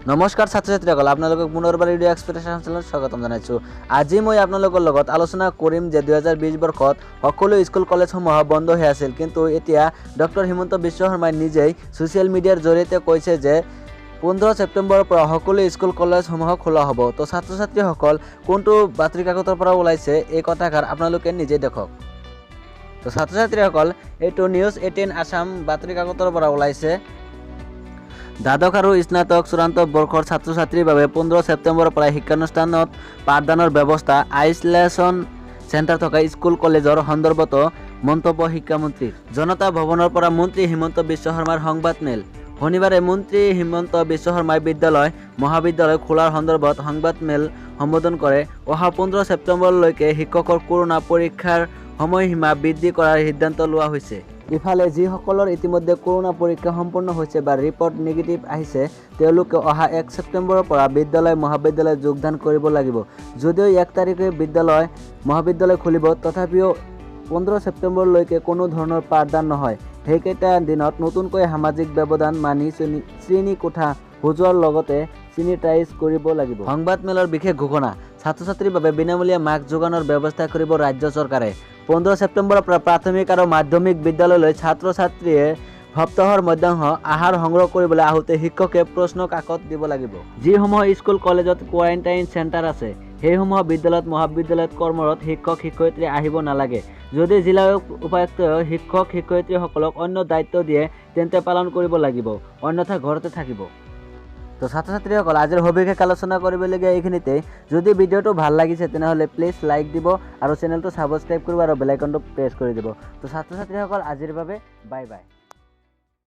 নমস্কাৰ ছাত্ৰ ছাত্ৰীসকল, আপোনালোকক পুনৰবাৰ ৰেডিঅ' এক্সপ্ৰেছন চেনেলত স্বাগতম জনাইছোঁ। আজি মই আপোনালোকৰ লগত আলোচনা কৰিম যে 2020 বৰ্ষত সকলো স্কুল কলেজসমূহ বন্ধ হৈ আছিল, কিন্তু এতিয়া ডক্টৰ হিমন্ত বিশ্ব শৰ্মাই নিজেই ছ'চিয়েল মিডিয়াৰ জৰিয়তে কৈছে যে 15 ছেপ্টেম্বৰৰ পৰা সকলো স্কুল কলেজসমূহ খোলা হ'ব। তো ছাত্ৰ ছাত্ৰীসকল কোনটো বাতৰি কাকতৰ পৰা ওলাইছে এই কথাষাৰ আপোনালোকে নিজেই দেখক। তো ছাত্ৰ ছাত্ৰীসকল, এইটো নিউজ 18 আছাম বাতৰি কাকতৰ পৰা ওলাইছে। দ্বাদশ আৰু স্নাতক চূড়ান্ত বৰ্ষৰ ছাত্ৰ ছাত্ৰীৰ বাবে 15 ছেপ্টেম্বৰৰ পৰা শিক্ষানুষ্ঠানত পাঠদানৰ ব্যৱস্থা, আইচলেশ্যন চেণ্টাৰ থকা স্কুল কলেজৰ সন্দৰ্ভত মন্তব্য শিক্ষামন্ত্ৰীৰ। জনতা ভৱনৰ পৰা মন্ত্ৰী হিমন্ত বিশ্ব শৰ্মাৰ সংবাদ মেল। শনিবাৰে মন্ত্ৰী হিমন্ত বিশ্ব শৰ্মাই বিদ্যালয় মহাবিদ্যালয় খোলাৰ সন্দৰ্ভত সংবাদ মেল সম্বোধন কৰে। অহা 15 ছেপ্টেম্বৰলৈকে শিক্ষকৰ কৰোনা পৰীক্ষাৰ সময়সীমা বৃদ্ধি কৰাৰ সিদ্ধান্ত লোৱা হৈছে। ইফালে যিসকলৰ ইতিমধ্যে কৰোনা পৰীক্ষা সম্পূৰ্ণ হৈছে বা ৰিপৰ্ট নিগেটিভ আহিছে, তেওঁলোকে অহা 1 ছেপ্টেম্বৰৰ পৰা বিদ্যালয় মহাবিদ্যালয়ত যোগদান কৰিব লাগিব। যদিও 1 তাৰিখে বিদ্যালয় মহাবিদ্যালয় খুলিব, তথাপিও 15 ছেপ্টেম্বৰলৈকে কোনো ধৰণৰ পাঠদান নহয়। সেইকেইটা দিনত নতুনকৈ সামাজিক ব্যৱধান মানি শ্ৰেণীকোঠা সজোৱাৰ লগতে ছেনিটাইজ কৰিব লাগিব। সংবাদ মেলৰ বিশেষ ঘোষণা, ছাত্ৰ ছাত্ৰীৰ বাবে বিনামূলীয়া মাস্ক যোগানৰ ব্যৱস্থা কৰিব ৰাজ্য চৰকাৰে। 15 ছেপ্টেম্বৰৰ পৰা প্ৰাথমিক আৰু মাধ্যমিক বিদ্যালয়লৈ ছাত্ৰ ছাত্ৰীয়ে সপ্তাহৰ মধ্যাহ্ন আহাৰ সংগ্ৰহ কৰিবলৈ আহোঁতে শিক্ষকে প্ৰশ্ন কাকত দিব লাগিব। যিসমূহ স্কুল কলেজত কোৱাৰেণ্টাইন চেণ্টাৰ আছে, সেইসমূহ বিদ্যালয়ত মহাবিদ্যালয়ত কৰ্মৰত শিক্ষক শিক্ষয়িত্ৰী আহিব নালাগে। যদি জিলা উপায়ুক্তই শিক্ষক শিক্ষয়িত্ৰীসকলক অন্য দায়িত্ব দিয়ে তেন্তে পালন কৰিব লাগিব, অন্যথা ঘৰতে থাকিব। তো ছাত্ৰ ছাত্ৰীসকল, আজিৰ সবিশেষ আলোচনা কৰিবলগীয়া এইখিনিতে। যদি ভিডিঅ'টো ভাল লাগিছে তেনেহ'লে প্লিজ লাইক দিব আৰু চেনেলটো ছাবস্ক্ৰাইব কৰিব আৰু বেল আইকনটো প্ৰেছ কৰি দিব। তো ছাত্ৰ ছাত্ৰীসকল, আজিৰ বাবে বাই বাই।